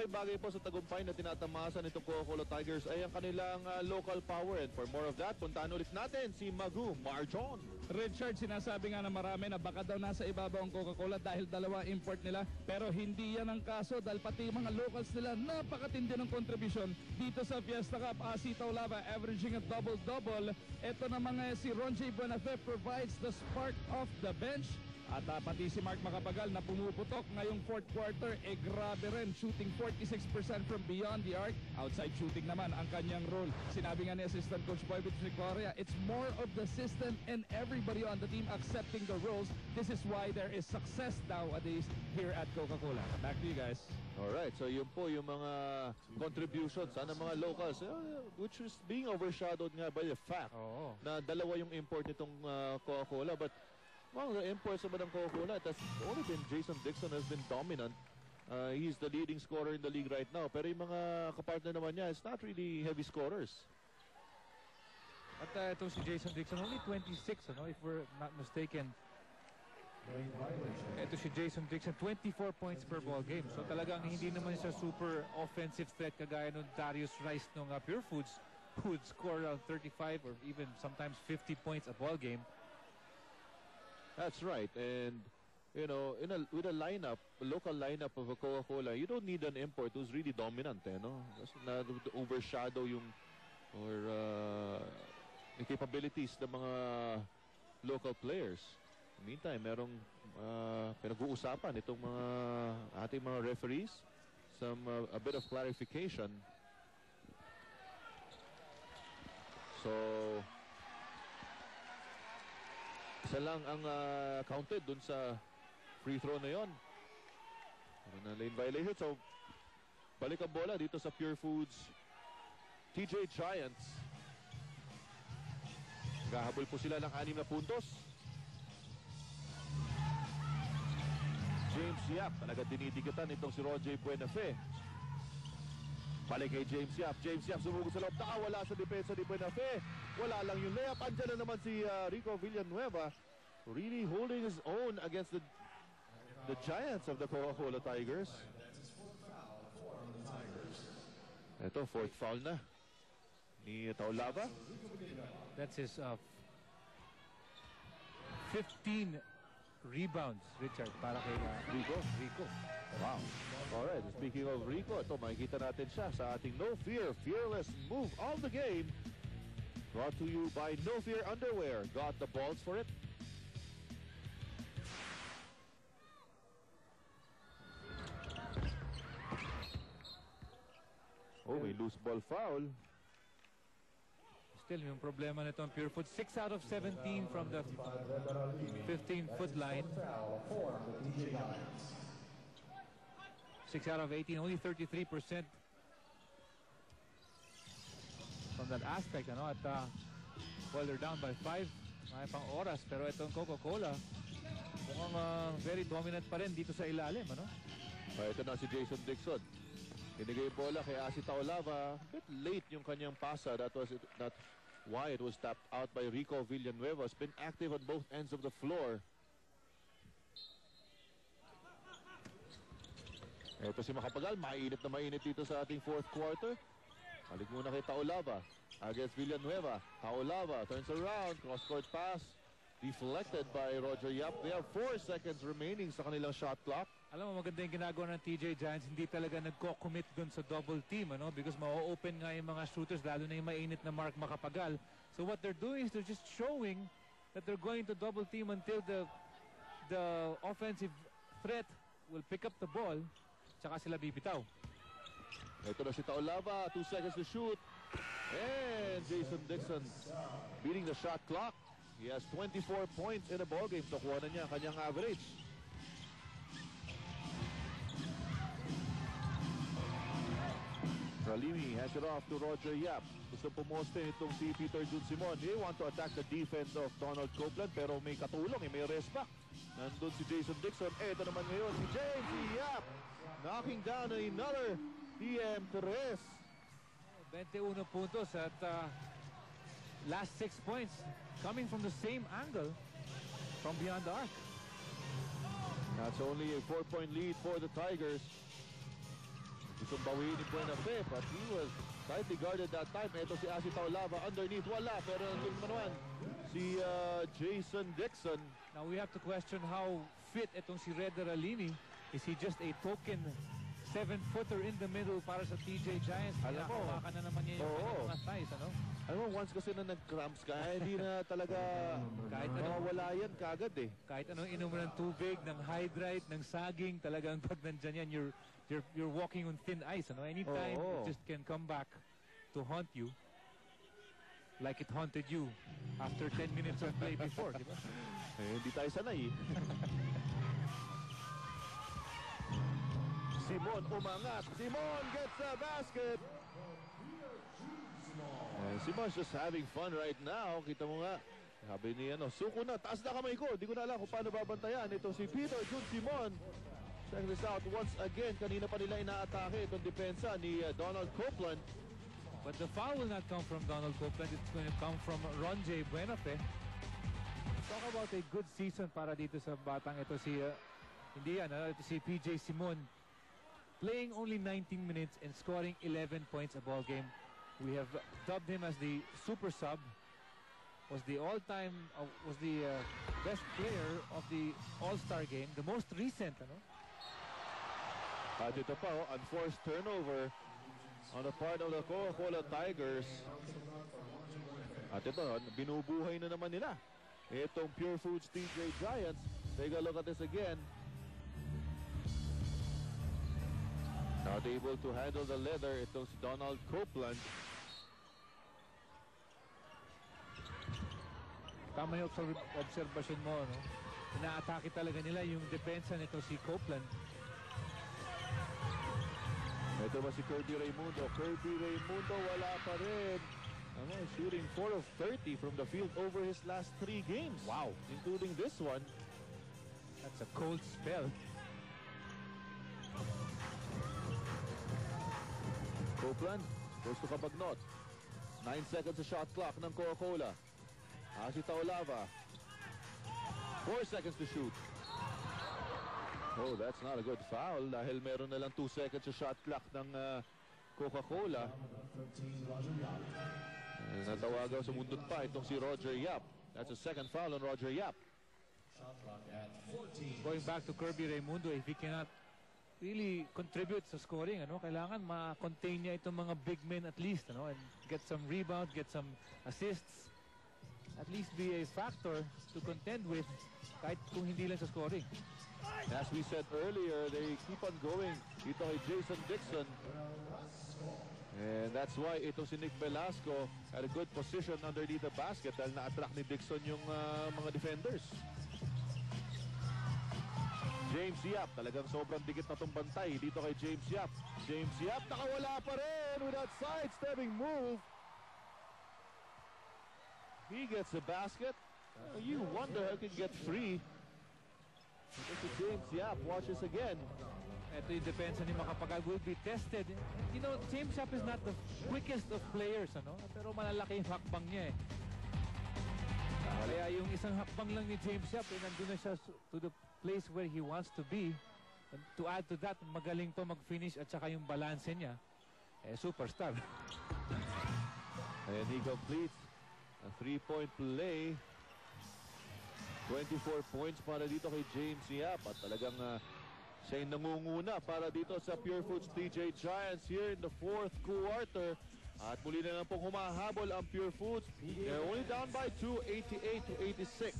bagay po sa tagumpay na tinatamasan nitong Coca-Cola Tigers ay ang kanilang local power. And for more of that, puntaan ulit natin si Magu Marjon. Richard, sinasabi nga na marami na baka daw nasa ibabaw ang Coca-Cola dahil dalawa import nila. Pero hindi yan ang kaso dahil pati mga locals nila napakatindi ng kontribusyon dito sa Fiesta Cup. Si Taulava averaging a double-double. Ito na mga si Ronjay Buenafe provides the spark off the bench. At pati si Mark Macapagal na pumuputok ngayong fourth quarter, grabe rin, shooting 46% from beyond the arc. Outside shooting naman ang kanyang role. Sinabi nga ni Assistant Coach Boy Victoria, it's more of the system and everybody on the team accepting the roles. This is why there is success nowadays here at Coca-Cola. Back to you guys. Alright, so yun po yung mga contributions ng mga locals, which is being overshadowed nga by the fact na dalawa yung import nitong Coca-Cola. But well, the imports naman ng Coca-Cola, it has only been Jason Dixon has been dominant. He's the leading scorer in the league right now. Pero yung mga kapartner naman niya, it's not really heavy scorers. At ito si Jason Dixon, only 26, if we're not mistaken. Ito si Jason Dixon, 24 points per ball game. So talagang hindi naman siya super offensive threat kagaya nung Darius Rice nung Pure Foods, who would score around 35 or even sometimes 50 points a ball game. That's right. And, you know, with a lineup, a local lineup of a Coca-Cola, you don't need an import who's really dominant, no? Na overshadow yung yung capabilities ng mga local players. Meantime, merong pinag-uusapan itong mga ating mga referees, a bit of clarification. So isa lang ang counted dun sa free throw na yon. Na lane violation. So balik ang bola dito sa Pure Foods TJ Giants. Gahabol po sila ng 6 na puntos. James Yap, talaga dinidikitan itong si Ronjay Buenafe. Balik kay James Yap. James Yap sumugod sa loob. Wala sa depensa ni Buenafe. Wala lang yung layup. Andyan na naman si Rico Villanueva. Really holding his own against the Giants of the Coca-Cola Tigers. Ito, fourth foul na ni Taulava. That's his 15 rebounds, Richard, para kay Rico. Wow. Alright, speaking of Rico, ito makikita natin siya sa ating No Fear Fearless Move of the Game. Brought to you by No Fear Underwear. Got the balls for it? Oh, may loose ball foul. Still, yung problema nito ang Pure Foods. 6 out of 17 from the 15-foot line. 6 out of 18, only 33% from that aspect. At well, they're down by 5. May pang oras. Pero itong Coca-Cola, mukhang very dominant pa rin dito sa ilalim. Ito na si Jason Dixon. Binigay bola kay Asi Taulava. A bit late yung kanyang pasa. That's why it was tapped out by Rico Villanueva. Has been active on both ends of the floor. Ito si Macapagal. Mainit na mainit dito sa ating fourth quarter. Balik muna kay Taulava against Villanueva. Taulava turns around. Cross-court pass. Deflected by Roger Yap. They have 4 seconds remaining sa kanilang shot clock. Alam mo, maganda yung ginagawa ng TJ Giants. Hindi talaga nagko-commit dun sa double team, because ma-open nga yung mga shooters, lalo na yung mainit na Mark Macapagal. So what they're doing is they're just showing that they're going to double team until the offensive threat will pick up the ball, tsaka sila bibitaw. Ito na si Taulava. 2 seconds to shoot. And Jason Dixon beating the shot clock. He has 24 points in a ball game. So kuha na niya kanyang average. Ralimi has it off to Roger Yap. Gusto pumoste itong si Peter Jun Simon. They want to attack the defense of Donald Copeland, pero may katulong, may respa. Nandun si Jason Dixon. Ito naman ngayon si James Yap. Knocking down another PM3. 21 puntos at last 6 points coming from the same angle from beyond the arc. That's only a 4-point lead for the Tigers. Gustong bawiin ni Buenafe, but he was tightly guarded that time. Ito si Asi Taulava underneath, wala. Pero nandun pa naman si Jason Dixon. Now we have to question how fit itong si Reder Alini. Is he just a token 7-footer in the middle para sa TJ Giants? Alam mo, hawakan na naman niya yung kanyang mga thighs, ano? Alam mo, once kasi na nag-cramps ka, hindi na talaga Kahit ano. mawawala yan kagad eh. Kahit anong inom mo ng tubig, ng Hydrate, ng saging, talagang pag nandyan yan, you're walking on thin ice, ano? Anytime Oo. it just can come back to haunt you like it haunted you after 10 minutes of play before, di ba? Eh, hindi tayo sanay. Simon umangat. Simon gets a basket. Simon's just having fun right now. Kita mo nga. Sabi ni suko na. Taas na kamay ko. Di ko na alam kung paano babantayan. Ito si Peter Jun Simon. Check this out once again. Kanina pa nila inaatake itong depensa ni Donald Copeland. But the foul will not come from Donald Copeland. It's going to come from Ron J. Buenafe. Talk about a good season para dito sa batang ito si ito si PJ Simon. Playing only 19 minutes and scoring 11 points a ball game. We have dubbed him as the super sub. Was the all-time best player of the All-Star game, the most recent, ano? At ito pa, unforced turnover on the part of the Coca-Cola Tigers. At ito, binubuhay na naman nila itong Pure Foods TJ Giants. Take a look at this again. Not able to handle the leather. Itong si Donald Copeland. Tama yung obserbasyon mo, no? Inaatake talaga nila yung depensa nito si Copeland. Ito ba si Kirby Raimundo? Kirby Raimundo wala pa rin. Shooting 4 of 30 from the field over his last 3 games. Wow. Including this one. That's a cold spell. Copeland goes to Cabagnot. 9 seconds sa shot clock ng Coca-Cola. Asi Taulava. 4 seconds to shoot. Oh, that's not a good foul dahil meron na lang 2 seconds sa shot clock ng Coca-Cola. Natawagan sa mundot pa itong si Roger Yap. That's a second foul on Roger Yap. Going back to Kirby Raimundo, if he cannot really contribute sa scoring, kailangan ma-contain niya itong mga big men at least, and get some rebounds, get some assists, at least be a factor to contend with kahit kung hindi lang sa scoring. As we said earlier, they keep on going dito kay Jason Dixon. And that's why ito si Nick Velasco had a good position underneath the basket dahil na-attract ni Dixon yung mga defenders. James Yap, talagang sobrang dikit na itong bantay dito kay James Yap. James Yap, nakawala pa rin with that sidestepping move. He gets the basket. You wonder how he can get free. This is James Yap. Watch this again. Ito yung depensa ni Macapagal will be tested. James Yap is not the quickest of players, pero malalaki yung hakbang niya eh. Kaya yung isang hakbang lang ni James Yap, nandun na siya to the place where he wants to be. And to add to that, magaling pa mag-finish at saka yung balance niya, superstar. And he completes a 3-point play. 24 points para dito kay James Yap. At talagang siya yung nangunguna para dito sa Pure Foods TJ Giants here in the 4th quarter. At muli na lang pong humahabol ang Pure Foods. They're only down by 2, 88-86.